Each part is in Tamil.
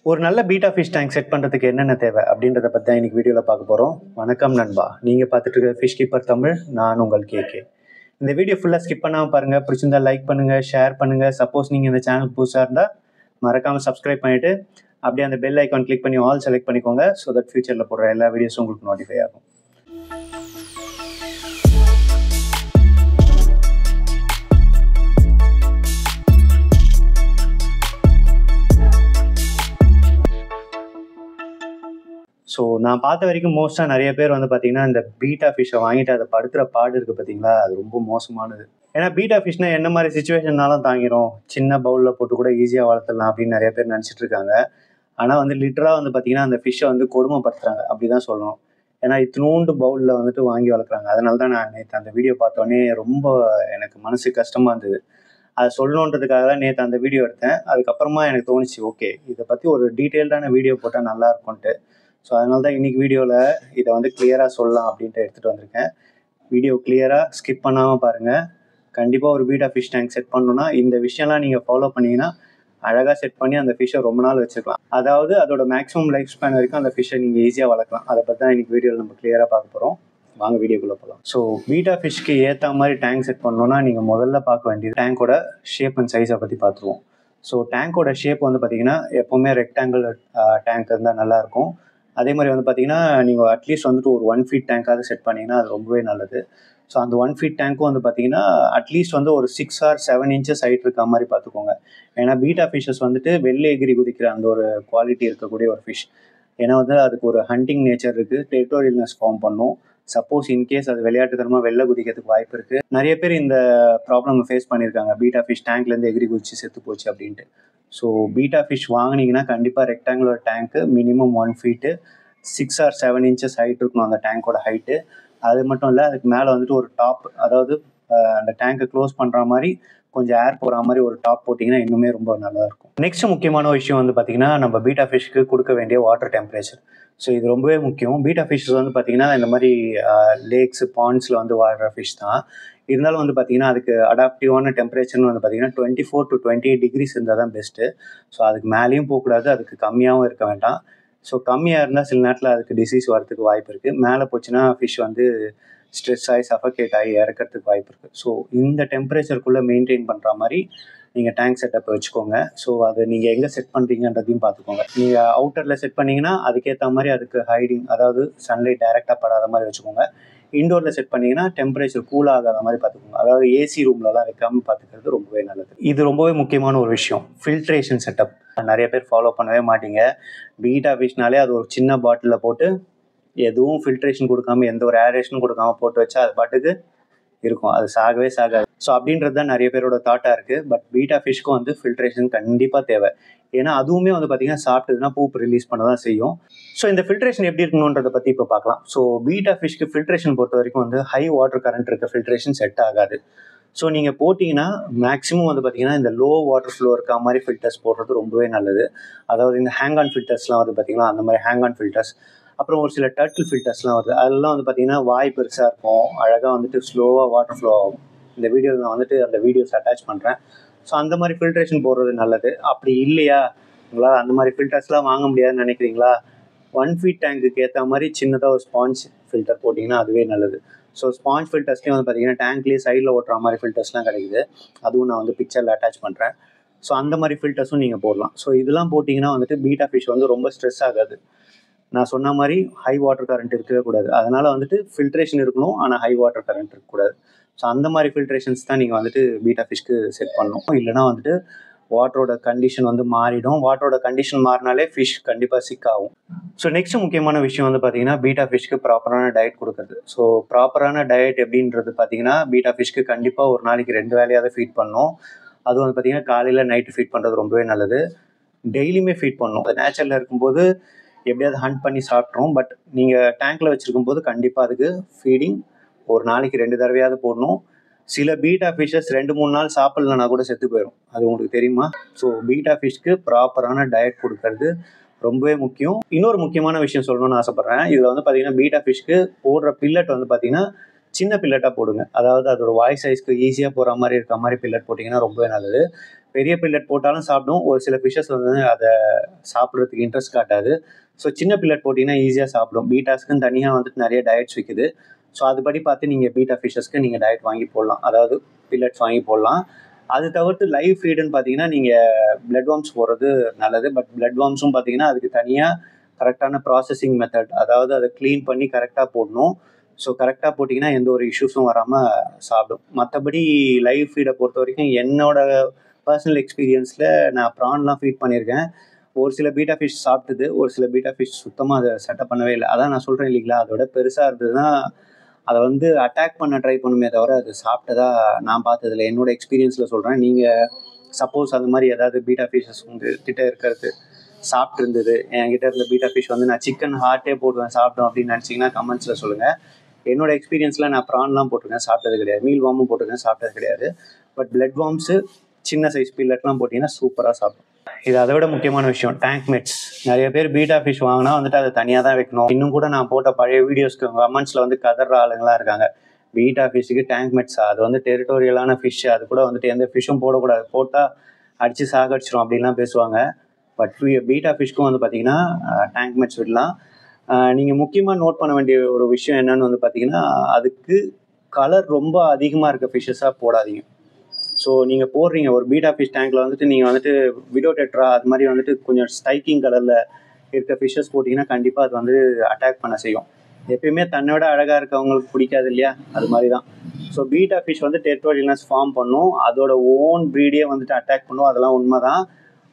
ஒரு நல்ல பீட்டா ஃபிஷ் டேங்க் செட் பண்ணுறதுக்கு என்னென்ன தேவை அப்படின்றத பற்றி தான் இன்னைக்கு வீடியோவில் பார்க்க போகிறோம். வணக்கம் நண்பா, நீங்கள் பார்த்துட்டு இருக்க ஃபிஷ் கீப்பர் தமிழ். நான் உங்கள் கேகே. இந்த வீடியோ ஃபுல்லாக ஸ்கிப் பண்ணாமல் பாருங்கள். பிடிச்சிருந்தா லைக் பண்ணுங்கள், ஷேர் பண்ணுங்கள். சப்போஸ் நீங்கள் இந்த சேனல் புதுசாக இருந்தால் மறக்காமல் சப்ஸ்கிரைப் பண்ணிவிட்டு அப்படியே அந்த பெல் ஐக்கான் கிளிக் பண்ணி ஆல் செலக்ட் பண்ணிக்கோங்க. ஸோ தட் ஃபியூச்சரில் போடுற எல்லா வீடியோஸும் உங்களுக்கு நோட்டிஃபை ஆகும். ஸோ நான் பார்த்த வரைக்கும் மோஸ்ட்டாக நிறைய பேர் வந்து பார்த்தீங்கன்னா இந்த பீட்டா ஃபிஷ்ஷை வாங்கிட்டு அதை படுத்துகிற பாடு இருக்குது பார்த்தீங்களா, அது ரொம்ப மோசமானது. ஏன்னா பீட்டா ஃபிஷ்னால் என்ன மாதிரி சுச்சுவேஷன்னாலும் தாங்கிடும், சின்ன பவுலில் போட்டு கூட ஈஸியாக வளர்த்துடலாம் அப்படின்னு நிறைய பேர் நினச்சிட்டு இருக்காங்க. ஆனால் வந்து லிட்டராக வந்து பார்த்தீங்கன்னா அந்த ஃபிஷ்ஷை வந்து கொடுமைப்படுத்துறாங்க அப்படி தான் சொல்லணும். ஏன்னா இத்தினோண்டு பவுலில் வந்துட்டு வாங்கி வளர்க்குறாங்க. அதனால தான் நான் நேற்று அந்த வீடியோ பார்த்தோன்னே ரொம்ப எனக்கு மனசு கஷ்டமாக இருந்தது. அதை சொல்லணுன்றதுக்காக தான் நேற்று அந்த வீடியோ எடுத்தேன். அதுக்கப்புறமா எனக்கு தோணுச்சு, ஓகே இதை பற்றி ஒரு டீட்டெயில்டான வீடியோ போட்டால் நல்லா இருக்கும்ன்ட்டு. ஸோ அதனால தான் இன்றைக்கி வீடியோவில் இதை வந்து கிளியராக சொல்லலாம் அப்படின்ட்டு எடுத்துகிட்டு வந்திருக்கேன். வீடியோ கிளியராக ஸ்கிப் பண்ணாமல் பாருங்கள். கண்டிப்பாக ஒரு பீட்டா ஃபிஷ் டேங்க் செட் பண்ணணுன்னா இந்த விஷயம்லாம் நீங்கள் ஃபாலோ பண்ணிங்கன்னா அழகாக செட் பண்ணி அந்த ஃபிஷ்ஷை ரொம்ப நாள் வச்சுக்கலாம். அதாவது அதோட மேக்ஸிமம் லைஃப் ஸ்பேன் வரைக்கும் அந்த ஃபிஷ்ஷை நீங்கள் ஈஸியாக வளர்க்கலாம். அதை பற்றி தான் இன்றைக்கி வீடியோவில் நம்ம கிளியராக பார்க்க போகிறோம். வாங்க வீடியோக்குள்ளே போகலாம். ஸோ பீட்டா ஃபிஷ்க்கு ஏற்ற மாதிரி டேங்க் செட் பண்ணணுன்னா நீங்கள் முதல்ல பார்க்க வேண்டியது டேங்கோட ஷேப் அண்ட் சைஸை பற்றி பார்த்துருவோம். ஸோ டேங்கோட ஷேப் வந்து பார்த்திங்கன்னா எப்போவுமே ரெக்டாங்கிள் டேங்க் இருந்தால் நல்லாயிருக்கும். அதே மாதிரி வந்து பார்த்தீங்கன்னா நீங்கள் அட்லீஸ்ட் வந்துட்டு ஒரு 1 feet டேங்காவது செட் பண்ணிங்கன்னா அது ரொம்பவே நல்லது. ஸோ அந்த 1 feet டேங்க்கும் வந்து பார்த்தீங்கன்னா அட்லீஸ்ட் வந்து ஒரு 6 or 7 inches ஹைட் இருக்க மாதிரி பார்த்துக்கோங்க. ஏன்னா பீட்டா ஃபிஷ்ஷஸ் வந்துட்டு வெளில எகிரி குதிக்கிற அந்த ஒரு குவாலிட்டி இருக்கக்கூடிய ஒரு ஃபிஷ். ஏன்னா வந்து அதுக்கு ஒரு ஹண்டிங் நேச்சர் இருக்குது, டெரிட்டோரியல்னஸ் ஃபார்ம் பண்ணும். சப்போஸ் இன்கேஸ் அது விளையாட்டுத்தனமாக வெளில குதிக்கிறதுக்கு வாய்ப்பு இருக்குது. நிறைய பேர் இந்த ப்ராப்ளம் ஃபேஸ் பண்ணியிருக்காங்க, பீட்டா ஃபிஷ் டேங்க்லேருந்து எகிரி குதிச்சு செத்து போச்சு அப்படின்ட்டு. ஸோ பீட்டா ஃபிஷ் வாங்கினீங்கன்னா கண்டிப்பாக ரெக்டாங்குலர் டேங்க்கு minimum 1 feet 6 or 7 inches height இருக்கணும் அந்த டேங்கோட ஹைட்டு. அது மட்டும் இல்லை, அதுக்கு மேலே வந்துட்டு ஒரு டாப், அதாவது அந்த டேங்கை க்ளோஸ் பண்ணுற மாதிரி கொஞ்சம் ஏர் போகிற மாதிரி ஒரு டாப் போட்டிங்கன்னா இன்னுமே ரொம்ப நல்லாயிருக்கும். நெக்ஸ்ட் முக்கியமான விஷயம் வந்து பார்த்திங்கன்னா நம்ம பீட்டா ஃபிஷ்க்கு கொடுக்க வேண்டிய வாட்டர் டெம்பரேச்சர். ஸோ இது ரொம்பவே முக்கியம். பீட்டா ஃபிஷ்ஷஸ் வந்து பார்த்திங்கன்னா இந்த மாதிரி லேக்ஸு பாண்ட்ஸில் வந்து வாழ்கிற ஃபிஷ் தான். இருந்தாலும் வந்து பார்த்திங்கன்னா அதுக்கு அடாப்டிவான டெம்பரேச்சர்னு வந்து பார்த்திங்கன்னா 24 to 28 degrees இருந்தால் தான் பெஸ்ட்டு. ஸோ அதுக்கு மேலேயும் போகக்கூடாது, அதுக்கு கம்மியாகவும் இருக்க வேண்டாம். ஸோ கம்மியாக இருந்தால் சில நேரத்தில் அதுக்கு டிசீஸ் வரதுக்கு வாய்ப்பு இருக்குது. மேலே போச்சுன்னா ஃபிஷ் வந்து ஸ்ட்ரெஸ் ஆகி சஃபகேட் ஆகி இறக்கிறதுக்கு வாய்ப்பு இருக்குது. ஸோ இந்த டெம்பரேச்சருக்குள்ளே மெயின்டைன் பண்ணுற மாதிரி நீங்கள் டேங்க் செட்டப்பை வச்சுக்கோங்க. ஸோ அதை நீங்கள் எங்கே செட் பண்ணுறீங்கன்றதையும் பார்த்துக்கோங்க. நீங்கள் அவுட்டரில் செட் பண்ணிங்கன்னா அதுக்கேற்ற மாதிரி அதுக்கு ஹைடிங், அதாவது சன்லைட் டைரெக்டாக படாத மாதிரி வச்சுக்கோங்க. இண்டோரில் செட் பண்ணிங்கன்னா டெம்பரேச்சர் கூல் ஆகாத மாதிரி பார்த்துக்கோங்க. அதாவது ஏசி ரூம்லலாம் வைக்காமல் பார்த்துக்கிறது ரொம்பவே நல்லது. இது ரொம்பவே முக்கியமான ஒரு விஷயம், ஃபில்ட்ரேஷன் செட்டப். நிறைய பேர் ஃபாலோ பண்ணவே மாட்டீங்க. பீட்டா ஃபிஷ்னாலே அது ஒரு சின்ன பாட்டிலில் போட்டு எதுவும் ஃபில்ட்ரேஷன் கொடுக்காம எந்த ஒரு ஏரேஷனும் கொடுக்காம போட்டு வச்சா அது பாட்டுக்கு இருக்கும், அது சாகவே சாகாது. ஸோ அப்படின்றது தான் நிறைய பேரோட தாட்டாக இருக்குது. பட் பீட்டா ஃபிஷ்க்கும் வந்து ஃபில்ட்ரேஷன் கண்டிப்பாக தேவை. ஏன்னா அதுவுமே வந்து பார்த்திங்கன்னா சாப்பிட்டதுன்னா பூப் ரிலீஸ் பண்ண தான் செய்யும். ஸோ இந்த ஃபில்ட்ரேஷன் எப்படி இருக்கணுன்றதை பற்றி இப்போ பார்க்கலாம். ஸோ பீட்டா ஃபிஷ்க்கு ஃபில்ட்ரேஷன் பொறுத்த வரைக்கும் வந்து ஹை வாட்டர் கரண்ட் இருக்க ஃபில்ட்ரேஷன் செட் ஆகாது. ஸோ நீங்கள் போட்டிங்கன்னா மேக்ஸிமம் வந்து பார்த்திங்கன்னா இந்த லோ வாட்டர் ஃப்ளோ இருக்க மாதிரி ஃபில்டர்ஸ் போடுறது ரொம்பவே நல்லது. அதாவது இந்த ஹேங் ஆன் ஃபில்டர்ஸ்லாம் வருது பார்த்திங்களா, அந்த மாதிரி ஹேங் ஆன் ஃபில்டர்ஸ். அப்புறம் ஒரு சில டர்ட்டில் ஃபில்டர்ஸ்லாம் வருது. அதெல்லாம் வந்து பார்த்திங்கன்னா வாய் பெருசாக இருக்கும், அழகாக வந்துட்டு ஸ்லோவாக வாட்டர் ஃப்ளோ ஆகும். இந்த வீடியோவில் நான் வந்துட்டு அந்த வீடியோஸ் அட்டாச் பண்ணுறேன். ஸோ அந்த மாதிரி ஃபில்ட்ரேஷன் போடுறது நல்லது. அப்படி இல்லையா, உங்களால் அந்த மாதிரி ஃபில்டர்ஸ்லாம் வாங்க முடியாதுன்னு நினைக்கிறீங்களா, 1 feet டேங்க்குக்கு ஏற்ற மாதிரி சின்னதாக ஒரு ஸ்பாஞ்ச் ஃபில்டர் போட்டிங்கன்னா அதுவே நல்லது. ஸோ ஸ்பாஞ்ச் ஃபில்டர்ஸ்லேயும் வந்து பார்த்திங்கன்னா டேங்க்லேயே சைடில் ஓட்டுற மாதிரி ஃபில்டர்ஸ்லாம் கிடைக்குது. அதுவும் நான் வந்து பிக்சரில் அட்டாச் பண்ணுறேன். ஸோ அந்த மாதிரி ஃபில்டர்ஸும் நீங்கள் போடலாம். ஸோ இதெல்லாம் போட்டிங்கன்னா வந்துட்டு பீட்டா ஃபிஷ் வந்து ரொம்ப ஸ்ட்ரெஸ் ஆகாது. நான் சொன்ன மாதிரி ஹை வாட்டர் கரண்ட் இருக்கவே கூடாது. அதனால் வந்துட்டு ஃபில்ட்ரேஷன் இருக்கணும், ஆனால் ஹை வாட்டர் கரண்ட் இருக்கக்கூடாது. ஸோ அந்த மாதிரி ஃபில்ட்ரேஷன்ஸ் தான் நீங்கள் வந்துட்டு பீட்டா ஃபிஷ்க்கு செட் பண்ணணும். இல்லைனா வந்துட்டு வாட்டரோட கண்டிஷன் வந்து மாறிடும். வாட்டரோட கண்டிஷன் மாறினாலே ஃபிஷ் கண்டிப்பாக சிக் ஆகும். ஸோ நெக்ஸ்ட் முக்கியமான விஷயம் வந்து பார்த்திங்கன்னா பீட்டா ஃபிஷ்க்கு ப்ராப்பரான டயட் கொடுக்குறது. ஸோ ப்ராப்பரான டயட் எப்படின்றது பார்த்திங்கன்னா பீட்டா ஃபிஷ்க்கு கண்டிப்பாக ஒரு நாளைக்கு 2 வேளையாவது ஃபீட் பண்ணணும். அது வந்து பார்த்திங்கன்னா காலையில் நைட்டு ஃபீட் பண்ணுறது ரொம்பவே நல்லது. டெய்லியுமே ஃபீட் பண்ணணும். அது நேச்சரில் இருக்கும்போது எப்படியாவது ஹண்ட் பண்ணி சாப்பிட்றோம். பட் நீங்கள் டேங்க்கில் வச்சுருக்கும் போது கண்டிப்பாக அதுக்கு ஃபீடிங் ஒரு நாளைக்கு 2 தடவையாவது போடணும். சில பீட்டா ஃபிஷ்ஷஸ் 2-3 நாள் சாப்பிட்லனா கூட செத்து போயிடும். அது உங்களுக்கு தெரியுமா? ஸோ பீட்டா ஃபிஷ்க்கு ப்ராப்பரான டயட் கொடுக்கறது ரொம்பவே முக்கியம். இன்னொரு முக்கியமான விஷயம் சொல்லணும்னு ஆசைப்பட்றேன். இதில் வந்து பார்த்திங்கன்னா பீட்டா ஃபிஷ்க்கு போடுற பில்லட் வந்து பார்த்திங்கன்னா சின்ன பில்லட்டாக போடுங்க. அதாவது அதோட வாய் சைஸ்க்கு ஈஸியாக போகிற மாதிரி இருக்க மாதிரி பில்லட் போட்டிங்கன்னா ரொம்பவே நல்லது. பெரிய பில்லட் போட்டாலும் சாப்பிடும். ஒரு சில ஃபிஷ்ஷஸ் வந்து அதை சாப்பிட்றதுக்கு இன்ட்ரெஸ்ட் காட்டாது. ஸோ சின்ன பில்லட் போட்டிங்கன்னா ஈஸியாக சாப்பிடும். பீட்டாஸ்க்குன்னு தனியாக வந்துட்டு நிறைய டயட்ஸ் விற்குது. ஸோ அதுபடி பார்த்து நீங்கள் பீட்டா ஃபிஷ்ஷஸ்க்கு நீங்கள் டயட் வாங்கி போடலாம். அதாவது பில்லட்ஸ் வாங்கி போடலாம். அது தவிர்த்து லைவ் ஃபீடுன்னு பார்த்தீங்கன்னா நீங்கள் பிளட் வார்ம்ஸ் போடுறது நல்லது. பட் பிளட் வார்ம்ஸும் பார்த்தீங்கன்னா அதுக்கு தனியாக கரெக்டான ப்ராசஸிங் மெத்தட், அதாவது அதை க்ளீன் பண்ணி கரெக்டாக போடணும். ஸோ கரெக்டாக போட்டிங்கன்னா எந்த ஒரு இஷ்யூஸும் வராமல் சாப்பிடும். மற்றபடி லைவ் ஃபீடை பொறுத்த வரைக்கும் என்னோட பர்சனல் எக்ஸ்பீரியன்ஸில் நான் ப்ரான்லாம் ஃபீட் பண்ணியிருக்கேன். ஒரு சில பீட்டா ஃபிஷ் சாப்பிட்டுது, ஒரு சில பீட்டா ஃபிஷ் சுத்தமாக அதை செட்டப் பண்ணவே இல்லை. அதான் நான் சொல்கிறேன் இல்லைங்களா, அதோட பெருசாக இருந்ததுன்னா அதை வந்து அட்டாக் பண்ண ட்ரை பண்ணுமே தவிர அது சாப்பிட்டதா நான் பார்த்ததில்ல. என்னோட எக்ஸ்பீரியன்ஸில் சொல்கிறேன். நீங்கள் சப்போஸ் அந்த மாதிரி ஏதாவது பீட்டா ஃபிஷ்ஷஸ் வந்து கிட்ட இருக்கிறது சாப்பிட்டு இருந்தது, என்கிட்ட இருந்த பீட்டா ஃபிஷ் வந்து நான் சிக்கன் ஹார்ட்டே போடுவேன் சாப்பிட்டோம் அப்படின்னு நினச்சிங்கன்னா கமெண்ட்ஸில் சொல்லுங்கள். என்னோட எக்ஸ்பீரியன்ஸில் நான் ப்ரான்லாம் போட்டிருக்கேன், சாப்பிட்டது கிடையாது. மீல் வார்மும் போட்டிருக்கேன், சாப்பிட்டது கிடையாது. பட் பிளட் வார்ம்ஸு சின்ன சைஸ் பில்லட்லாம் போட்டிங்கன்னா சூப்பராக சாப்பிடும். இது அதை விட முக்கியமான விஷயம் டேங்க் மெட்ஸ். நிறைய பேர் பீட்டா ஃபிஷ் வாங்கினா வந்துட்டு அதை தனியாக தான் வைக்கணும். இன்னும் கூட நான் போட்ட பழைய வீடியோஸ்க்கு கமெண்ட்ஸில் வந்து கதற ஆளுங்களாம் இருக்காங்க. பீட்டா ஃபிஷ்ஷுக்கு டேங்க் மெட்ஸா, அது வந்து டெரிட்டோரியலான ஃபிஷ், அது கூட வந்துட்டு எந்த ஃபிஷ்ஷும் போடக்கூடாது, போட்டால் அடித்து சாகடிச்சிடும் அப்படின்லாம் பேசுவாங்க. பட் பீட்டா ஃபிஷ்க்கும் வந்து பார்த்தீங்கன்னா டேங்க் மெட்ஸ் விடலாம். நீங்கள் முக்கியமாக நோட் பண்ண வேண்டிய ஒரு விஷயம் என்னன்னு வந்து பார்த்தீங்கன்னா, அதுக்கு கலர் ரொம்ப அதிகமாக இருக்க ஃபிஷ்ஷஸாக போடாதீங்க. ஸோ நீங்கள் போடுறீங்க ஒரு பீட்டா ஃபிஷ் டேங்க்கில் வந்துட்டு நீங்கள் வந்துட்டு விடோ டெட்ரா அது மாதிரி வந்துட்டு கொஞ்சம் ஸ்ட்ரைக்கிங் கலரில் இருக்க ஃபிஷ்ஷஸ் போட்டிங்கன்னா கண்டிப்பாக அது வந்து அட்டாக் பண்ண செய்யும். எப்பயுமே தன்னோட அழகாக இருக்கவங்களுக்கு பிடிக்காது இல்லையா, அது மாதிரி தான். ஸோ பீட்டா ஃபிஷ் வந்து டெரிட்டோரியல்னஸ் ஃபார்ம் பண்ணும், அதோட ஓன் ப்ரீடே வந்துட்டு அட்டாக் பண்ணும், அதெல்லாம் உண்மை தான்.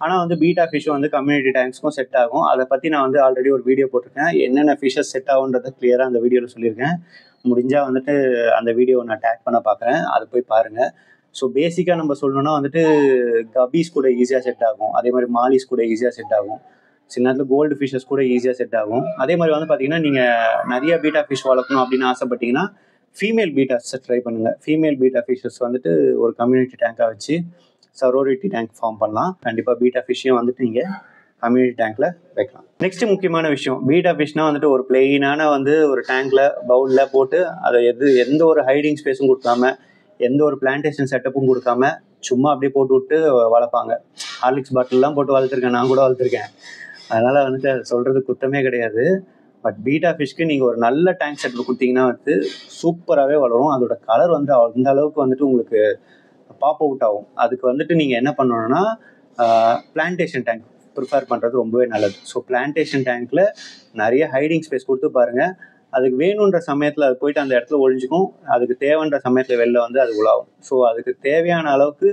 ஆனால் வந்து பீட்டா ஃபிஷ்ஷும் வந்து கம்யூனிட்டி டேங்க்ஸ்க்கும் செட் ஆகும். அதை பற்றி நான் வந்து ஆல்ரெடி ஒரு வீடியோ போட்டிருக்கேன். என்னென்ன ஃபிஷ்ஷஸ் செட் ஆகுன்றதை கிளியராக அந்த வீடியோவில் சொல்லியிருக்கேன். முடிஞ்சால் வந்துட்டு அந்த வீடியோவை நான் டேக் பண்ண பார்க்குறேன், அதை போய் பாருங்கள். ஸோ பேசிக்காக நம்ம சொல்லணும்னா வந்துட்டு கபீஸ் கூட ஈஸியாக செட் ஆகும், அதே மாதிரி மாலிஸ் கூட ஈஸியாக செட் ஆகும், சில நேரத்தில் கோல்டு ஃபிஷ்ஷஸ் கூட ஈஸியாக செட் ஆகும். அதே மாதிரி வந்து பார்த்தீங்கன்னா நீங்கள் நிறைய பீட்டா ஃபிஷ் வளர்க்கணும் அப்படின்னு ஆசைப்பட்டீங்கன்னா ஃபீமேல் பீட்டாஸை ட்ரை பண்ணுங்கள். ஃபீமேல் பீட்டா ஃபிஷ்ஷஸ் வந்துட்டு ஒரு கம்யூனிட்டி டேங்காக வச்சு சரோரிட்டி டேங்க் ஃபார்ம் பண்ணலாம். கண்டிப்பாக பீட்டா ஃபிஷ்ஷையும் வந்துட்டு நீங்கள் கம்யூனிட்டி டேங்க்கில் வைக்கலாம். நெக்ஸ்ட் முக்கியமான விஷயம், பீட்டா ஃபிஷ்னால் வந்துட்டு ஒரு பிளெயினான வந்து ஒரு டேங்க்கில் பவுலில் போட்டு அதை எந்த ஒரு ஹைடிங் ஸ்பேஸும் கொடுக்காம எந்த ஒரு பிளான்டேஷன் செட்டப்பும் கொடுக்காம சும்மா அப்படியே போட்டு விட்டு வளர்ப்பாங்க. ஹார்லிக்ஸ் பாட்டில்லாம் போட்டு வளர்த்துருக்கேன், நான் கூட வளர்த்துருக்கேன். அதனால் வந்துட்டு அது சொல்கிறது குத்தமே கிடையாது. பட் பீட்டா ஃபிஷ்க்கு நீங்கள் ஒரு நல்ல டேங்க் செட்டப் கொடுத்தீங்கன்னா வந்து சூப்பராகவே வளரும். அதோட கலர் வந்து அந்த அளவுக்கு வந்துட்டு உங்களுக்கு பாப் அவுட் ஆகும். அதுக்கு வந்துட்டு நீங்கள் என்ன பண்ணணும்னா பிளான்டேஷன் டேங்க் ப்ரிஃபர் பண்ணுறது ரொம்பவே நல்லது. ஸோ பிளான்டேஷன் டேங்க்கில் நிறைய ஹைடிங் ஸ்பேஸ் கொடுத்து பாருங்கள். அதுக்கு வேணுன்ற சமயத்தில் அது போயிட்டு அந்த இடத்துல ஒழிஞ்சிக்கும், அதுக்கு தேவைன்ற சமயத்தில் வெளில வந்து அது உலாவும். ஸோ அதுக்கு தேவையான அளவுக்கு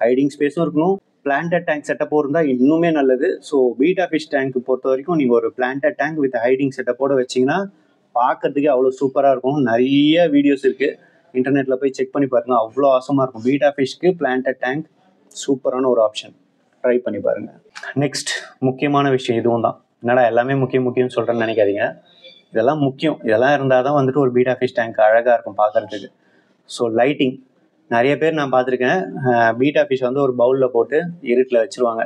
ஹைடிங் ஸ்பேஸும் இருக்கணும். பிளான்டட் டேங்க் செட்டப்போ இருந்தால் இன்னுமே நல்லது. ஸோ பீட்டா ஃபிஷ் டேங்க் பொறுத்த வரைக்கும் நீங்கள் ஒரு பிளான்டட் டேங்க் வித் ஹைடிங் செட்டப்போடு வச்சிங்கன்னா பார்க்கறதுக்கே அவ்வளோ சூப்பராக இருக்கும். நிறைய வீடியோஸ் இருக்குது, இன்டர்நெட்டில் போய் செக் பண்ணி பாருங்கள், அவ்வளோ அவசமாக இருக்கும். பீட்டா ஃபிஷ்க்கு பிளான்டட் டேங்க் சூப்பரான ஒரு ஆப்ஷன், ட்ரை பண்ணி பாருங்கள். நெக்ஸ்ட் முக்கியமான விஷயம் இதுவும் தான். என்னடா எல்லாமே முக்கியம்னு சொல்கிறேன்னு நினைக்காதீங்க, இதெல்லாம் முக்கியம். இதெல்லாம் இருந்தால் தான் வந்துட்டு ஒரு பீட்டா ஃபிஷ் டேங்க் அழகாக இருக்கும் பார்க்குறதுக்கு. ஸோ லைட்டிங், நிறைய பேர் நான் பார்த்துருக்கேன், பீட்டா ஃபிஷ் வந்து ஒரு பவுலில் போட்டு இருட்டில் வச்சுருவாங்க.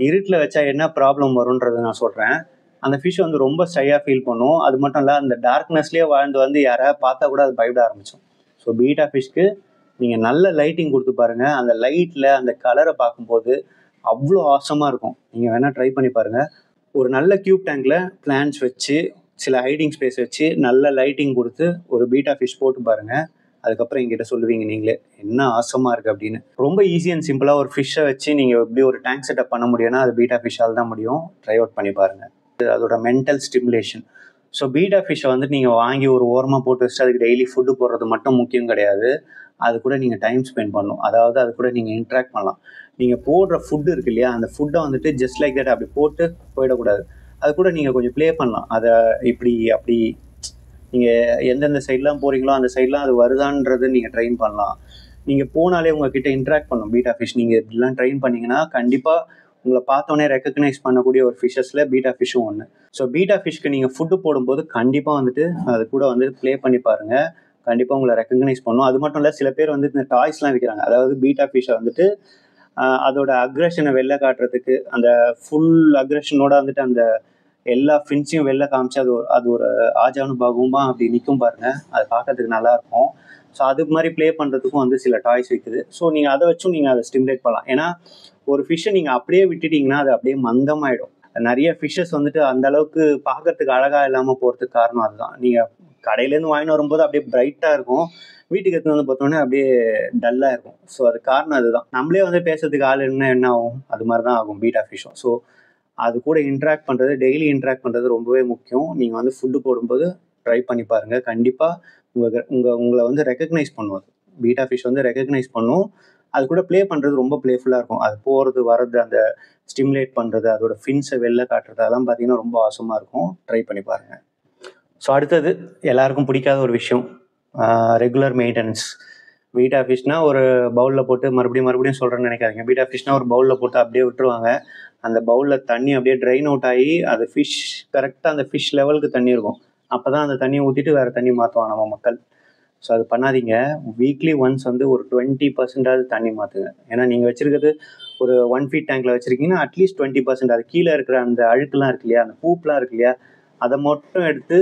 இருட்டில் வச்சா என்ன ப்ராப்ளம் வரும்ன்றதை நான் சொல்கிறேன். அந்த ஃபிஷ் வந்து ரொம்ப ஸ்டையாக ஃபீல் பண்ணும். அது மட்டும் இல்லை, அந்த டார்க்னஸ்லேயே வாழ்ந்து வந்து யாராவது பார்த்தா கூட அது பயப்பட ஆரம்பிச்சோம். ஸோ பீட்டா ஃபிஷ்க்கு நீங்கள் நல்ல லைட்டிங் கொடுத்து பாருங்கள். அந்த லைட்டில் அந்த கலரை பார்க்கும்போது அவ்வளோ ஆசமாக இருக்கும். நீங்கள் வேணால் ட்ரை பண்ணி பாருங்கள். ஒரு நல்ல கியூப் டேங்கில் பிளான்ஸ் வச்சு சில ஹைடிங் ஸ்பேஸ் வச்சு நல்ல லைட்டிங் கொடுத்து ஒரு பீட்டா ஃபிஷ் போட்டு பாருங்கள். அதுக்கப்புறம் எங்கிட்ட சொல்லுவீங்க நீங்களே என்ன ஆசமாக இருக்குது அப்படின்னு. ரொம்ப ஈஸி அண்ட் சிம்பிளாக ஒரு ஃபிஷ்ஷை வச்சு நீங்கள் எப்படி ஒரு டேங்க் செட்டப் பண்ண முடியும்னா அது பீட்டா ஃபிஷ்ஷால் தான் முடியும். ட்ரை அவுட் பண்ணி பாருங்கள். அதோட மென்டல் ஸ்டிமுலேஷன். ஸோ பீட்டா ஃபிஷ்ஷை வந்துட்டு நீங்கள் வாங்கி ஒரு ஓரமாக போட்டு வச்சுட்டு அதுக்கு டெய்லி ஃபுட்டு போடுறது மட்டும் முக்கியம் கிடையாது. அது கூட நீங்கள் டைம் ஸ்பெண்ட் பண்ணணும். அதாவது அது கூட நீங்கள் இன்ட்ராக்ட் பண்ணலாம். நீங்கள் போடுற ஃபுட்டு இருக்கு இல்லையா, அந்த ஃபுட்டை வந்துட்டு ஜஸ்ட் லைக் தட் அப்படி போட்டு போயிடக்கூடாது. அது கூட நீங்கள் கொஞ்சம் ப்ளே பண்ணலாம். அதை இப்படி அப்படி நீங்கள் எந்தெந்த சைட்லாம் போகிறீங்களோ அந்த சைட்லாம் அது வருதான்றது நீங்கள் ட்ரெயின் பண்ணலாம். நீங்கள் போனாலே உங்ககிட்ட இன்ட்ராக்ட் பண்ணும் பீட்டா ஃபிஷ். நீங்கள் இப்படிலாம் ட்ரெயின் பண்ணிங்கன்னா கண்டிப்பாக உங்களை பார்த்தோன்னே ரெக்கக்னைஸ் பண்ணக்கூடிய ஒரு ஃபிஷ்ஷஸில் பீட்டா ஃபிஷ்ஷும் ஒன்று. ஸோ பீட்டா ஃபிஷ்க்கு நீங்கள் ஃபுட்டு போடும்போது கண்டிப்பாக வந்துட்டு அது கூட வந்து ப்ளே பண்ணி பாருங்கள். கண்டிப்பாக உங்களை ரெக்கக்னைஸ் பண்ணும். அது மட்டும் இல்லை, சில பேர் வந்து இந்த டாய்ஸ்லாம் விற்கிறாங்க. அதாவது பீட்டா ஃபிஷ்ஷை வந்துட்டு அதோட அக்ரெஷனை வெளில காட்டுறதுக்கு அந்த ஃபுல் அக்ரெஷனோட வந்துட்டு அந்த எல்லா ஃபின்ஸையும் வெளில காமிச்சு அது ஒரு ஆஜானுபாகுமா அப்படி நிற்கும் பாருங்க, அது பார்க்கறதுக்கு நல்லா இருக்கும். ஸோ அது மாதிரி ப்ளே பண்ணுறதுக்கும் வந்து சில டாய்ஸ் விற்குது. ஸோ நீங்கள் அதை வச்சும் நீங்கள் அதை ஸ்டிமுலேட் பண்ணலாம். ஏன்னா ஒரு ஃபிஷ்ஷை நீங்கள் அப்படியே விட்டுட்டீங்கன்னா அது அப்படியே மந்தமாயிடும். நிறைய ஃபிஷ்ஷஸ் வந்துட்டு அந்த அளவுக்கு பார்க்கறதுக்கு அழகாக இல்லாமல் போகிறதுக்கு காரணம் அதுதான். நீங்கள் கடையிலேருந்து வாங்கிட்டு வரும்போது அப்படியே பிரைட்டாக இருக்கும், வீட்டுக்கு எடுத்துன்னு வந்து பார்த்தோன்னே அப்படியே டல்லாக இருக்கும். ஸோ அது காரணம் அதுதான். நம்மளே வந்து பேசுறதுக்கு ஆள் என்ன ஆகும், அது மாதிரி தான் ஆகும் பீட்டா ஃபிஷ்ஷும். ஸோ அது கூட இன்ட்ராக்ட் பண்ணுறது, டெய்லி இன்ட்ராக்ட் பண்ணுறது ரொம்பவே முக்கியம். நீங்கள் வந்து ஃபுட்டு போடும்போது ட்ரை பண்ணி பாருங்கள். கண்டிப்பாக உங்களை வந்து ரெக்கக்னைஸ் பண்ணும். அது பீட்டா ஃபிஷ் வந்து ரெக்கக்னைஸ் பண்ணும். அது கூட ப்ளே பண்ணுறது ரொம்ப ப்ளேஃபுல்லாக இருக்கும். அது போகிறது வர்றது, அந்த ஸ்டிமுலேட் பண்ணுறது, அதோட ஃபின்ஸை வெளில காட்டுறது, அதெல்லாம் பார்த்தீங்கன்னா ரொம்ப ஆசமாக இருக்கும். ட்ரை பண்ணி பாருங்கள். ஸோ அடுத்தது எல்லாருக்கும் பிடிக்காத ஒரு விஷயம், ரெகுலர் மெயின்டெனன்ஸ். பீட்டா ஃபிஷ்னால் ஒரு பவுலில் போட்டு மறுபடியும் சொல்கிறேன்னு நினைக்காதீங்க. பீட்டா ஃபிஷ்னால் ஒரு பவுலில் போட்டு அப்படியே விட்டுருவாங்க. அந்த பவுலில் தண்ணி அப்படியே ட்ரைன் அவுட் ஆகி அது ஃபிஷ் கரெக்டாக அந்த ஃபிஷ் லெவலுக்கு தண்ணி இருக்கும். அப்போ தான் அந்த தண்ணியை ஊற்றிட்டு வேறு தண்ணி மாற்றுவாங்க நம்ம மக்கள். ஸோ அது பண்ணாதீங்க. வீக்லி ஒன்ஸ் வந்து ஒரு 20% தண்ணி மாற்றுங்க. ஏன்னா நீங்கள் வச்சுருக்கிறது ஒரு 1 feet டேங்கில் வச்சுருக்கீங்கன்னா அட்லீஸ்ட் 20% அது கீழே இருக்கிற அந்த அழுக்குலாம் இருக்கு இல்லையா, அந்த பூப்பெலாம் இருக்கு இல்லையா, அதை மட்டும் எடுத்து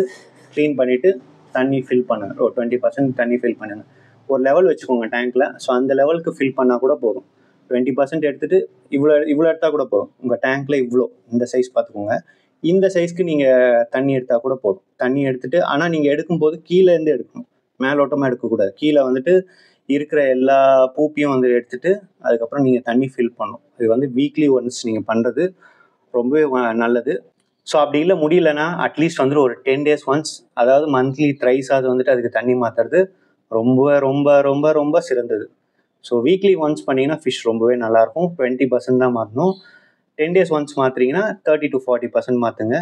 க்ளீன் பண்ணிவிட்டு தண்ணி ஃபில் பண்ணுங்கள். ஒரு 20% தண்ணி ஃபில் பண்ணுங்கள். ஒரு லெவல் வச்சுக்கோங்க டேங்க்கில். ஸோ அந்த லெவலுக்கு ஃபில் பண்ணால் கூட போதும். 20% எடுத்துகிட்டு இவ்வளோ எடுத்தால் கூட போதும். உங்கள் டேங்க்கில் இவ்வளோ இந்த சைஸ் பார்த்துக்கோங்க. இந்த சைஸ்க்கு நீங்கள் தண்ணி எடுத்தால் கூட போதும். தண்ணி எடுத்துகிட்டு, ஆனால் நீங்கள் எடுக்கும்போது கீழேருந்து எடுக்கணும், மேலோட்டமாக எடுக்கக்கூடாது. கீழே வந்துட்டு இருக்கிற எல்லா பூப்பையும் வந்து எடுத்துகிட்டு அதுக்கப்புறம் நீங்கள் தண்ணி ஃபில் பண்ணணும். இது வந்து வீக்லி ஒன்ஸ் நீங்கள் பண்ணுறது ரொம்பவே நல்லது. ஸோ அப்படி இல்லை முடியலன்னா அட்லீஸ்ட் வந்துட்டு ஒரு 10 days ஒன்ஸ், அதாவது மந்த்லி த்ரைஸாவது வந்துட்டு அதுக்கு தண்ணி மாற்றுறது ரொம்ப ரொம்ப ரொம்ப ரொம்ப சிறந்தது. ஸோ வீக்லி ஒன்ஸ் பண்ணிங்கன்னா ஃபிஷ் ரொம்பவே நல்லாயிருக்கும். 20% தான் மாற்றணும். 10 days ஒன்ஸ் மாற்றுறீங்கன்னா 30 to 40% மாற்றுங்க.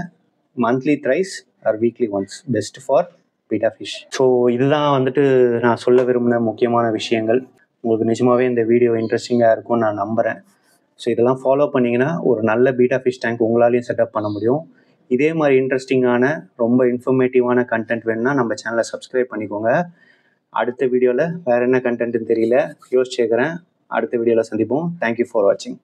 Monthly thrice R weekly once best for beta fish. So இதுதான் வந்துட்டு நான் சொல்ல விரும்பின முக்கியமான விஷயங்கள். உங்களுக்கு நிஜமாகவே இந்த வீடியோ இன்ட்ரெஸ்டிங்காக இருக்கும்னு நான் நம்புகிறேன். ஸோ இதெல்லாம் ஃபாலோ பண்ணிங்கன்னா ஒரு நல்ல பீட்டா ஃபிஷ் டேங்க் உங்களாலையும் செட்டப் பண்ண முடியும். இதே மாதிரி இன்ட்ரெஸ்டிங்கான ரொம்ப இன்ஃபர்மேட்டிவான கண்டென்ட் வேணும்னா நம்ம சேனலை சப்ஸ்கிரைப் பண்ணிக்கோங்க. அடுத்த வீடியோவில் வேறு என்ன கண்டென்ட்னு தெரியல, யோசிச்சுக்கிறேன். அடுத்த வீடியோவில் சந்திப்போம். தேங்க்யூ ஃபார் வாட்சிங்.